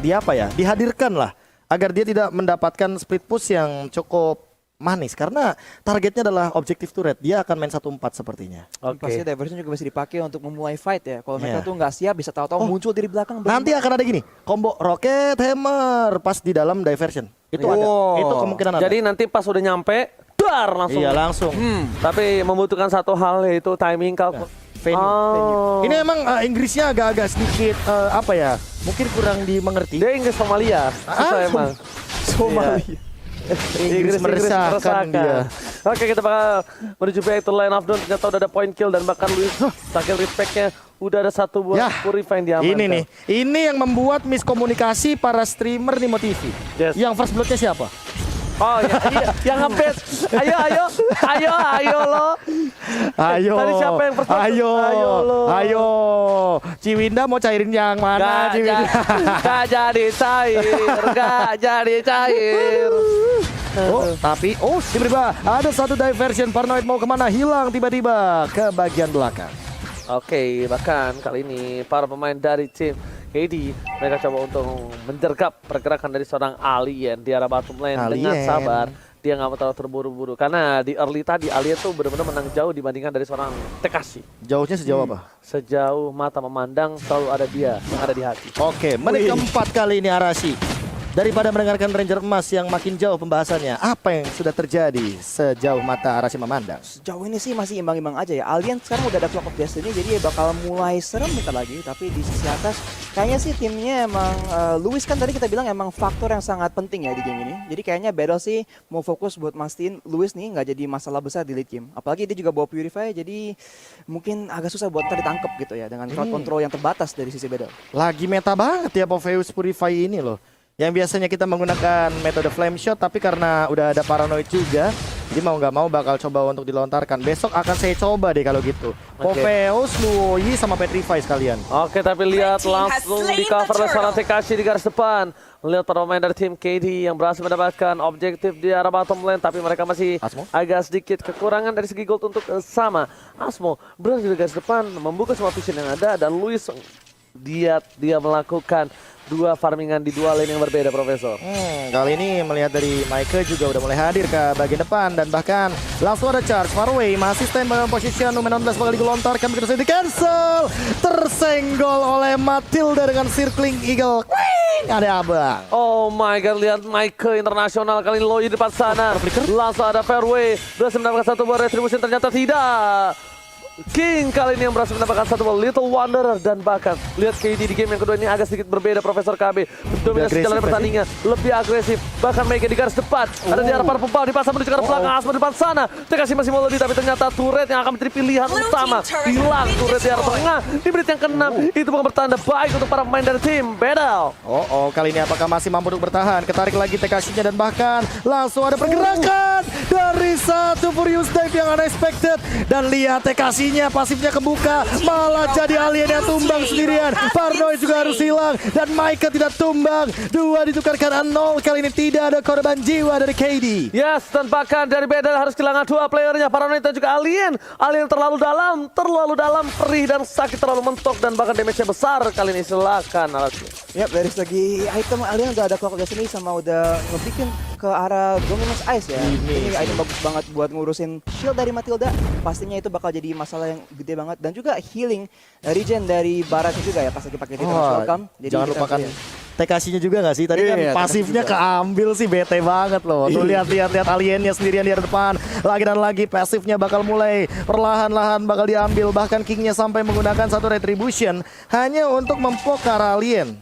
dihadirkan lah agar dia tidak mendapatkan split push yang cukup manis karena targetnya adalah objektif turret. Dia akan main 1-4 sepertinya. Pasti diversion juga bisa dipakai untuk memulai fight ya. Kalau mereka tuh nggak siap bisa tahu-tahu muncul dari belakang. Nanti akan ada gini, combo rocket hammer pas di dalam diversion. Itu ada. Itu kemungkinan ada. Jadi nanti pas udah nyampe, dar langsung. Iya, langsung. Tapi membutuhkan satu hal yaitu timing kalkulasi. Venue. Ini emang Inggrisnya agak-agak sedikit mungkin kurang dimengerti. Dia Inggris Somalia. Susah emang. Somalia. Inggris meresahkan dia. Oke, kita bakal menuju back to line of down. Ternyata udah ada point kill dan bahkan Luis tackle respect-nya udah ada satu buat Purify yang diamankan. Ini nih, ini yang membuat miskomunikasi para streamer di Motivi. Yang first blood-nya siapa? Oh ya, yang ngebet. Ayo lo. Ayo. Tadi siapa yang first blood? Ayo. Ciwinda mau cairin yang mana? Gak jadi cair. Tapi tiba-tiba ada satu diversion. Paranoid mau kemana? Hilang tiba-tiba ke bagian belakang. Oke, bahkan kali ini para pemain dari tim KD mereka coba untuk menjergap pergerakan dari seorang Alien di arah bottom lane dengan sabar. Dia nggak mau terlalu terburu-buru karena di early tadi Alien tuh benar-benar menang jauh dibandingkan dari seorang Tekashi. Jauhnya sejauh apa? Sejauh mata memandang selalu ada dia yang ada di hati. Oke, menit keempat kali ini Arashi. Daripada mendengarkan Ranger Emas yang makin jauh pembahasannya, apa yang sudah terjadi sejauh mata Arashi memandang? Sejauh ini sih masih imbang-imbang aja ya. Alien sekarang udah ada Clock of Destiny, jadi bakal mulai serem bentar lagi. Tapi di sisi atas, kayaknya sih timnya emang Luis kan tadi kita bilang emang faktor yang sangat penting ya di game ini. Jadi kayaknya Battle sih mau fokus buat mastiin Luis nih nggak jadi masalah besar di late game. Apalagi dia juga bawa Purify, jadi mungkin agak susah buat ditangkep gitu ya dengan crowd control yang terbatas dari sisi Battle. Lagi meta banget ya Popheus Purify ini loh. Yang biasanya kita menggunakan metode flame shot, tapi karena udah ada Paranoid juga, jadi mau nggak mau bakal coba untuk dilontarkan. Besok akan saya coba deh kalau gitu. Popheus, Luoyi, sama Petrify sekalian. Oke, tapi lihat langsung di cover oleh seorang Tekashi di garis depan. Lihat para pemain dari tim KD yang berhasil mendapatkan objektif di arah bottom lane, tapi mereka masih agak sedikit kekurangan dari segi gold untuk sama. Asmo berhasil di garis depan, membuka semua vision yang ada, dan Luis dia melakukan dua farmingan di dua lane yang berbeda, Profesor. Kali ini melihat dari Mike juga udah mulai hadir ke bagian depan dan bahkan langsung ada charge. Faraway masih stand by position, Numen 16 bakal dilontarkan begitu saja di cancel. Tersenggol oleh Matilda dengan circling eagle. Ada abang. Oh my god, lihat Mike internasional kali ini Loyi di depan sana. Langsung ada Faraway berhasil mendapatkan satu buah retribution, ternyata tidak. King kali ini yang berhasil mendapatkan satu Little Wanderer, dan bahkan lihat KD di game yang kedua ini agak sedikit berbeda. Profesor KB dominasi jalan pertandingan lebih agresif, bahkan mereka di garis depan ada di arah para pembawa di pasar menuju ke arah belakang. Asma di depan sana Tekashi masih mau lebih, tapi ternyata turret yang akan menjadi pilihan utama hilang. Turret di arah tengah di menit yang ke-6 itu bukan bertanda baik untuk para pemain dari tim Battle. Kali ini apakah masih mampu untuk bertahan? Ketarik lagi Tekashinya dan bahkan langsung ada pergerakan dari satu Furious Dive yang unexpected, dan lihat Tekashi pasifnya kebuka, malah jadi Alien yang tumbang sendirian. Paranoid juga harus hilang dan Mike tidak tumbang. Dua ditukarkan 0. Kali ini tidak ada korban jiwa dari KD. Yes, dan bahkan dari Battle harus kehilangan dua playernya, Paranoid dan juga Alien. Alien terlalu dalam, perih dan sakit, terlalu mentok, dan bahkan damage-nya besar. Kali ini silakan Arashi. Yap, dari segi item Alien udah ada Clock of Destiny sama udah ngebikin ke arah Dominus Ice ya. Ini item bagus banget buat ngurusin shield dari Matilda. Pastinya itu bakal jadi masalah yang gede banget, dan juga healing regen dari Barat juga ya pas lagi pakai welcome. Jadi jangan lupakan Tekashinya juga nggak sih? Tadi kan pasifnya keambil sih, bete banget loh. Tuh lihat Aliennya sendirian di depan. Lagi dan lagi pasifnya bakal mulai perlahan-lahan bakal diambil. Bahkan Kingnya sampai menggunakan satu retribution hanya untuk mempokar Alien.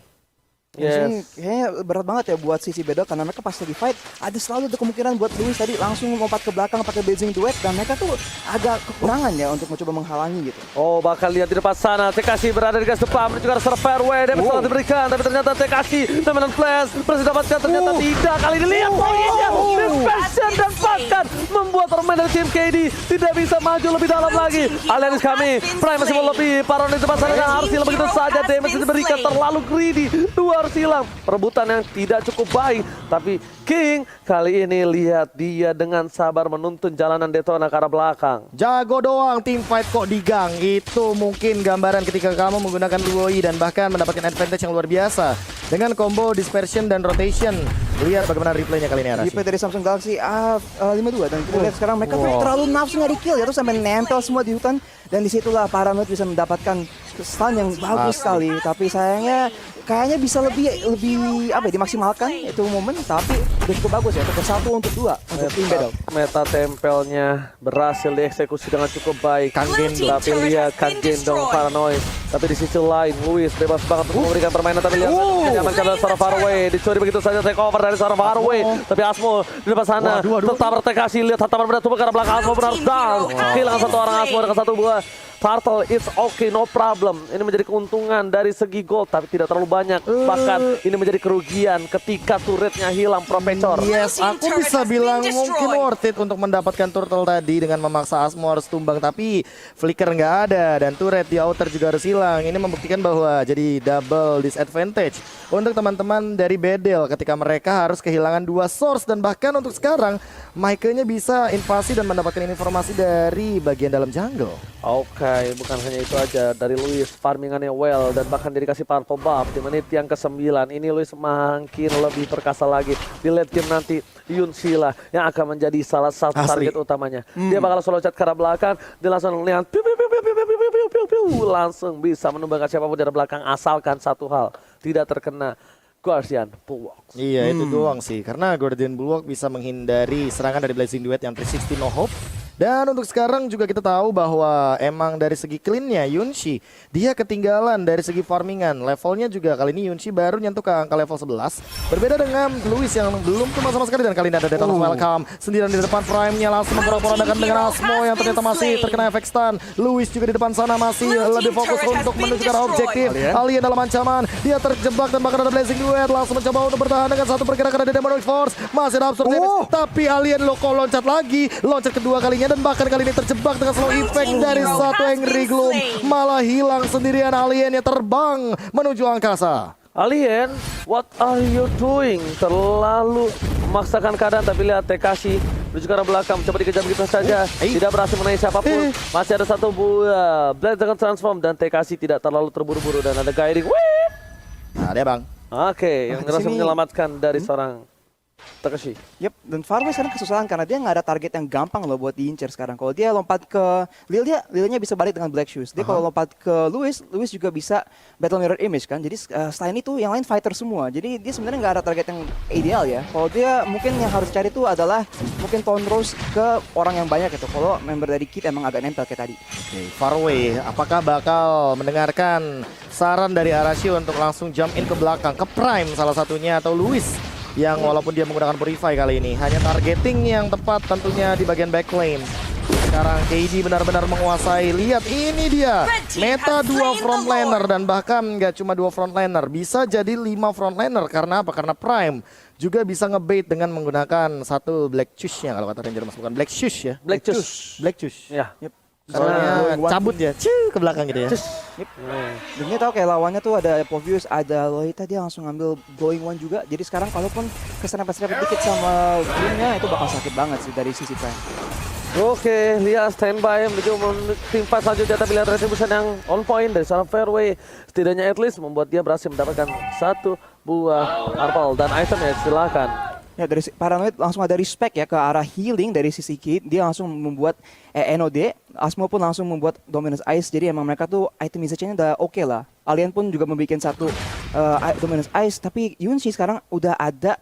Kayaknya berat banget ya buat sisi Battle, karena mereka pas lagi fight ada selalu ada kemungkinan buat Luis tadi langsung lompat ke belakang pakai blazing duet, dan mereka tuh agak kekurangan ya untuk mencoba menghalangi gitu. Bakal lihat di depan sana Tekashi berada di garis depan menuju ke arah fairway. Damage sangat diberikan, tapi ternyata Tekashi dominan flash berhasil dapatkan, ternyata tidak. Kali ini lihat poinnya dispersion, dan bahkan membuat permain dari tim KD tidak bisa maju lebih dalam lagi. Alien is coming, Prime masih mau lebih, Paranoid di depan sana dan harus hilang begitu saja. Damage diberikan terlalu greedy. Dua harus hilang. Perebutan yang tidak cukup baik. Tapi King kali ini lihat dia dengan sabar menuntun jalanan Detona ke arah belakang. Jago doang team fight kok di gang. Itu mungkin gambaran ketika kamu menggunakan Luoi dan bahkan mendapatkan advantage yang luar biasa. Dengan combo dispersion dan rotation. Lihat bagaimana replaynya kali ini Arashi. Replay dari Samsung Galaxy A52 dan kita lihat sekarang mereka terlalu nafsu nggak di kill ya, terus sampai nempel semua di hutan dan disitulah Paranoid bisa mendapatkan stun yang bagus sekali, tapi sayangnya kayaknya bisa lebih apa ya, dimaksimalkan itu momen, tapi udah cukup bagus ya, untuk 1 untuk 2 untuk tim battle. Meta tempelnya berhasil dieksekusi dengan cukup baik. Kang Gendo. Tapi lihat Kang Gendong Paranoid. Tapi di sisi lain Luis bebas banget untuk memberikan permainan, tapi lihat menyamankan dari seorang Faraway. Dicuri begitu saja take over dari seorang Faraway. Tapi Asmo di depan sana tetap bertekasi, lihat hantaman berat tubuh ke arah belakang. Asmo benar down. Kehilangan satu orang Asmo dengan 1 buah Turtle. It's okay, no problem. Ini menjadi keuntungan dari segi gold, tapi tidak terlalu banyak. Bahkan ini menjadi kerugian ketika turretnya hilang Profesor. Yes, aku bisa bilang mungkin worth it untuk mendapatkan turtle tadi dengan memaksa Asmo harus tumbang, tapi flicker nggak ada dan turret di outer juga harus hilang. Ini membuktikan bahwa jadi double disadvantage untuk teman-teman dari Bedel ketika mereka harus kehilangan 2 source, dan bahkan untuk sekarang Maike-nya bisa invasi dan mendapatkan informasi dari bagian dalam jungle. Oke, bukan hanya itu aja. Dari Luis, farmingannya well, dan bahkan dikasih purple buff di menit yang ke-9. Ini Luis makin lebih perkasa lagi. Di late game nanti, Yun Shila yang akan menjadi salah satu target utamanya. Dia bakal solo chat ke arah belakang, dia langsung lihat, langsung bisa menumbangkan siapapun dari belakang, asalkan satu hal, tidak terkena Guardian Bulwark. Iya, itu doang sih, karena Guardian Bulwark bisa menghindari serangan dari Blazing Duet yang 360 no hope. Dan untuk sekarang juga kita tahu bahwa emang dari segi clean-nya Yunshi dia ketinggalan dari segi farmingan. Levelnya juga kali ini Yunshi baru nyentuh ke angka level 11. Berbeda dengan Luis yang belum tumbang sama sekali, dan kali ini ada Detona's Welcome. Sendirian di depan Prime-nya langsung memporak-porandakan dengan Asmo yang ternyata masih terkena efek stun. Luis juga di depan sana masih lebih fokus untuk menuju ke arah objektif. Alien dalam ancaman, dia terjebak dan bahkan ada Blazing Duet langsung mencoba untuk bertahan dengan satu pergerakan dari Demonic Force. Masih ada absurd damage, tapi Alien loko loncat lagi, loncat kedua kalinya, dan bahkan kali ini terjebak dengan slow effect dari satu Angry Gloom. Malah hilang sendirian Alien yang terbang menuju angkasa. Alien, what are you doing? Terlalu memaksakan keadaan, tapi lihat Tekashi menuju ke arah belakang, coba dikejar begitu saja. Tidak berhasil menaik siapapun. Masih ada satu buah Blade dengan transform, dan Tekashi tidak terlalu terburu-buru, dan ada guiding. Nah, dia bang. Oke, yang berhasil menyelamatkan dari seorang Takashi. Yep, dan Faraway sekarang kesusahan karena dia nggak ada target yang gampang loh buat diincar sekarang. Kalau dia lompat ke Lilia bisa balik dengan Black Shoes. Dia kalau lompat ke Luis juga bisa Battle Mirror Image kan. Jadi selain itu yang lain fighter semua. Jadi dia sebenarnya nggak ada target yang ideal ya. Kalau dia mungkin yang harus cari itu adalah mungkin Tone Rose ke orang yang banyak itu. Kalau member dari Kid emang agak nempel kayak tadi. Faraway, apakah bakal mendengarkan saran dari Arashi untuk langsung jump in ke belakang, ke Prime salah satunya, atau Luis yang walaupun dia menggunakan Purify kali ini hanya targeting yang tepat tentunya di bagian backlane. Sekarang KD benar-benar menguasai. Lihat ini dia meta 2 frontliner, dan bahkan nggak cuma 2 frontliner, bisa jadi 5 frontliner. Karena apa? Karena Prime juga bisa ngebait dengan menggunakan satu Black Chush-nya, kalau kata Ranger Mas, bukan Black Shush ya. Black Chush. Black Chush. Ya. Yep. Karena cabut ya, ke belakang gitu ya. Yep. Dan dia tahu kayak lawannya tuh ada Povius, ada Loita, dia langsung ngambil Glowing One juga. Jadi sekarang kalaupun keserempet-serempet dikit sama Gloomnya, itu bakal sakit banget sih dari sisi Prime. Oke, lihat standby menuju tim fight selanjutnya, tapi lihat Retribution yang on point dari seorang Fairway. Setidaknya at least membuat dia berhasil mendapatkan satu buah purple dan itemnya. Silakan. Ya, dari Paranoid langsung ada respect ya ke arah healing dari sisi Kid. Dia langsung membuat NOD. Asmo pun langsung membuat Dominus Ice. Jadi emang mereka tuh itemization-nya udah oke lah. Alien pun juga membuat satu Dominus Ice. Tapi Yunshi sekarang udah ada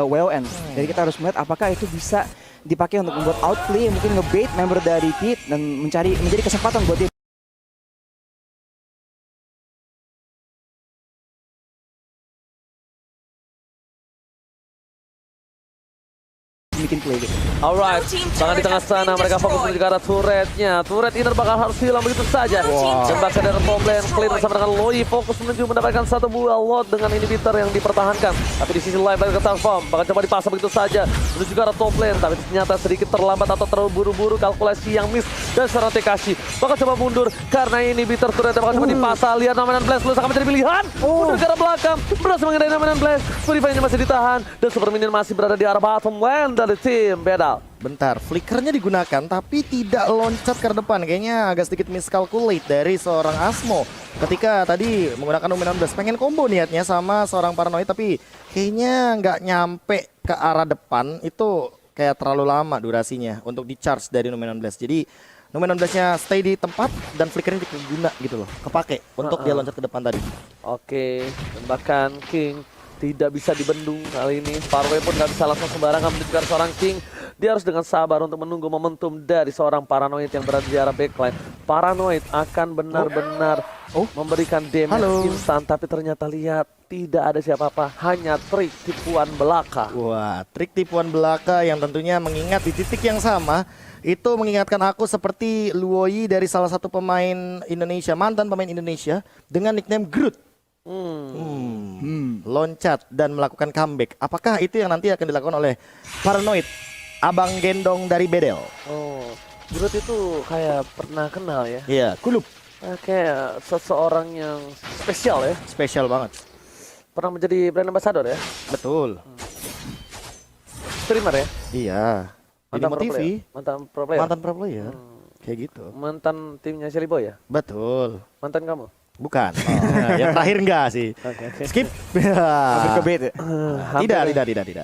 WON. Jadi kita harus melihat apakah itu bisa dipakai untuk membuat outplay, mungkin ngebait member dari Kid dan menjadi kesempatan buat dia bikin play gitu. Alright, tangan di tengah sana, mereka fokus menuju ke arah turretnya. Turret inner bakal harus hilang begitu saja. Dan bahkan dari top lane, clear bersama dengan Loi, fokus menuju mendapatkan satu buah lot dengan inhibitor yang dipertahankan. Tapi di sisi lain, mereka transform, bakal coba dipasang begitu saja menuju ke arah top lane. Tapi ternyata sedikit terlambat atau terburu-buru, kalkulasi yang miss dan seorang Tekashi bakal coba mundur karena ini bitter turret bakal coba dipasang. Lihat Nomenan Blast belum akan menjadi pilihan. Mundur ke arah belakang, berhasil mengenai Nomenan Blast. Purify-nya masih ditahan dan Super Minion masih berada di arah bottom lane dari tim Bedal. Bentar, flickernya digunakan tapi tidak loncat ke depan. Kayaknya agak sedikit miscalculate dari seorang Asmo. Ketika tadi menggunakan Nomenan Blast, pengen combo niatnya sama seorang Paranoid tapi kayaknya nggak nyampe ke arah depan. Itu kayak terlalu lama durasinya untuk di charge dari Nomenan Blast. Jadi Nomenan Blast-nya stay di tempat dan flickernya diguna gitu loh, kepake untuk dia loncat ke depan tadi. Oke, dan bahkan King tidak bisa dibendung kali ini. Farway pun nggak bisa langsung sembarangan menunjukkan seorang King. Dia harus dengan sabar untuk menunggu momentum dari seorang Paranoid yang berada di arah backline. Paranoid akan benar-benar memberikan damage instan, tapi ternyata lihat tidak ada siapa-apa, hanya trik tipuan belaka. Wah, trik tipuan belaka yang tentunya mengingat di titik yang sama. Itu mengingatkan aku seperti Luoyi dari salah satu pemain Indonesia, mantan pemain Indonesia dengan nickname Groot. Loncat dan melakukan comeback. Apakah itu yang nanti akan dilakukan oleh Paranoid, abang gendong dari Bedel? Oh, Groot itu kayak pernah kenal ya? Iya, kulup. Kayak seseorang yang spesial ya? Spesial banget. Pernah menjadi brand ambassador ya? Betul. Streamer ya? Iya. Di Mantan Limo pro TV. player? Mantan pro player? Mantan pro player. Kayak gitu. Mantan timnya Shelly Boy ya? Betul. Mantan kamu? Bukan. Yang terakhir enggak sih. Skip. Hampir ke bait ya? Tidak.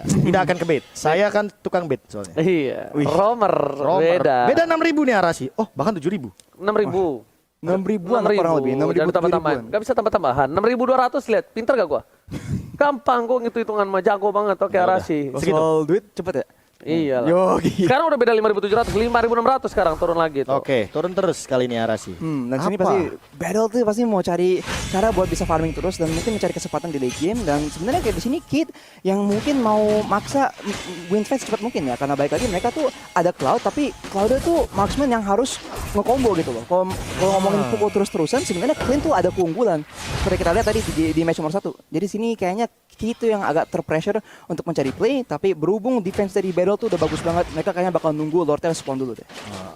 Tidak akan ke bait. Saya kan tukang bait soalnya. Iya. Romer. Beda. Beda 6.000 nih Arashi. Oh, bahkan 7.000. 6.000. 6.000-an kurang lebih. 6.000 Jangan tambah-tambahan. Gak bisa tambah-tambahan. 6.200 lihat. Pinter gak gua? Gampang kok ngitung-hitungan mah, jago banget. Oke Arashi. Soal duit cepet ya? Iya lah. Yogi. Sekarang udah beda 5.700, 5.600 sekarang turun lagi tuh. Oke, turun terus kali ini Arashi. Dan sini pasti Battle tuh pasti mau cari cara buat bisa farming terus dan mungkin mencari kesempatan di late game. Dan sebenarnya kayak di sini Kid yang mungkin mau maksa win fight secepat mungkin ya, karena balik lagi mereka tuh ada Cloud tapi Cloud itu marksman yang harus nge-combo gitu loh. Kalau ngomongin pukul terus-terusan sebenarnya Clean tuh ada keunggulan. Seperti kita lihat tadi di match nomor 1. Jadi sini kayaknya Kid itu yang agak terpressure untuk mencari play, tapi berhubung defense dari Battle tuh udah bagus banget, mereka kayaknya bakal nunggu Lordnya spawn dulu deh.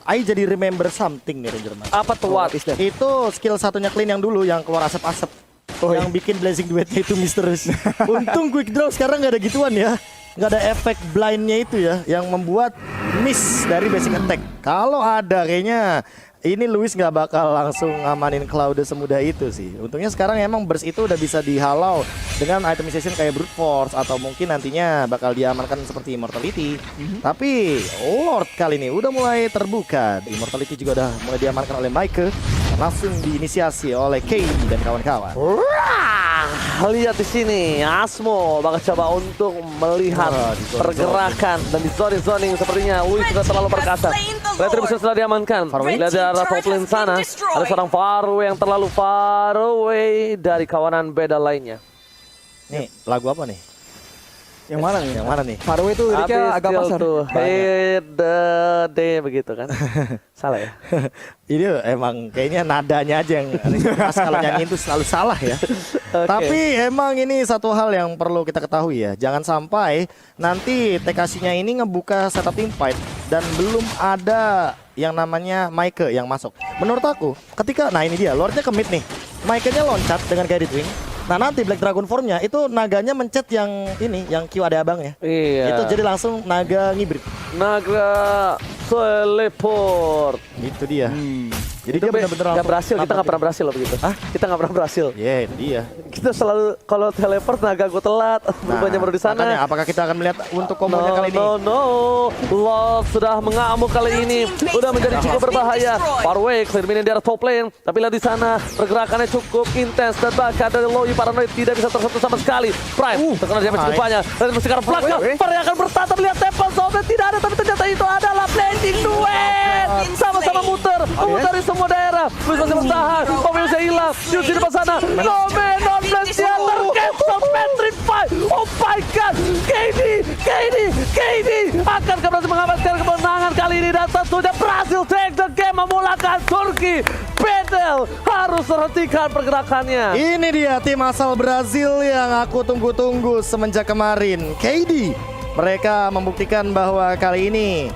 I jadi remember something nih Ranger Mas. Apa tuh what? Itu skill satunya Clean yang dulu yang keluar asap-asap. Yang bikin blazing duetnya itu misterius. Untung quick draw sekarang nggak ada gituan ya. Nggak ada efek blindnya itu ya, yang membuat miss dari basic attack. Kalau ada kayaknya ini Luis nggak bakal langsung ngamanin Cloud semudah itu sih. Untungnya sekarang emang burst itu udah bisa dihalau dengan itemization kayak brute force atau mungkin nantinya bakal diamankan seperti immortality. Tapi Lord kali ini udah mulai terbuka. Immortality juga udah mulai diamankan oleh Mike. Langsung diinisiasi oleh Kay dan kawan-kawan. Lihat di sini, Asmo bakal coba untuk melihat pergerakan dan di zoning sepertinya Luis sudah terlalu perkasa. Retribution sudah diamankan. Lihat di arah top lane sana, ada seorang Farway yang terlalu far away dari kawanan beda lainnya. Nih, lagu apa nih? Yang mana nih? Yang mana nih? Farway itu liriknya agak pasar. Hit the day begitu kan? Salah ya? Ini emang kayaknya nadanya aja yang pas kalau nyanyi itu selalu salah ya. Tapi emang ini satu hal yang perlu kita ketahui ya. Jangan sampai nanti Tekashi-nya ini ngebuka setup team fight dan belum ada yang namanya Mike yang masuk. Menurut aku, ketika nah ini dia Lordnya ke mid nih. Mike-nya loncat dengan Guided Wing. Nah nanti Black Dragon Form-nya itu naganya mencet yang ini, yang Q ada abangnya. Iya. Itu jadi langsung naga ngibrit. Naga teleport. Itu dia. Jadi Itu dia benar-benar nggak berhasil, kita nggak pernah berhasil loh begitu. Hah? Kita nggak pernah berhasil. Ya itu dia. Kita selalu kalau teleport naga gue telat, berubahnya baru di sana. Makanya, apakah kita akan melihat untuk kombonya kali ini? No. Lord sudah mengamuk kali ini, udah menjadi cukup berbahaya. Farway Firmino di arah top lane, tapi lihat di sana pergerakannya cukup intens dan bahkan dari Loyi Paranoid tidak bisa tersentuh sama sekali. Prime terkena damage cukup banyak. Dan sekarang belakang, Farway akan bertatap lihat tempat sobat tidak ada, tapi ternyata itu adalah blending duet. Sama-sama muter dari semua daerah. Luis masih bertahan, Mobilnya hilang. Di depan sana, Nomenan Blast dia tercancel, petrify. Oh my god, KD akan berhasil mengamankan kemenangan kali ini dan tentunya berhasil take the game, memulakan Turki. Bedel harus terhentikan pergerakannya. Ini dia tim asal Brazil yang aku tunggu-tunggu semenjak kemarin. KD. Mereka membuktikan bahwa kali ini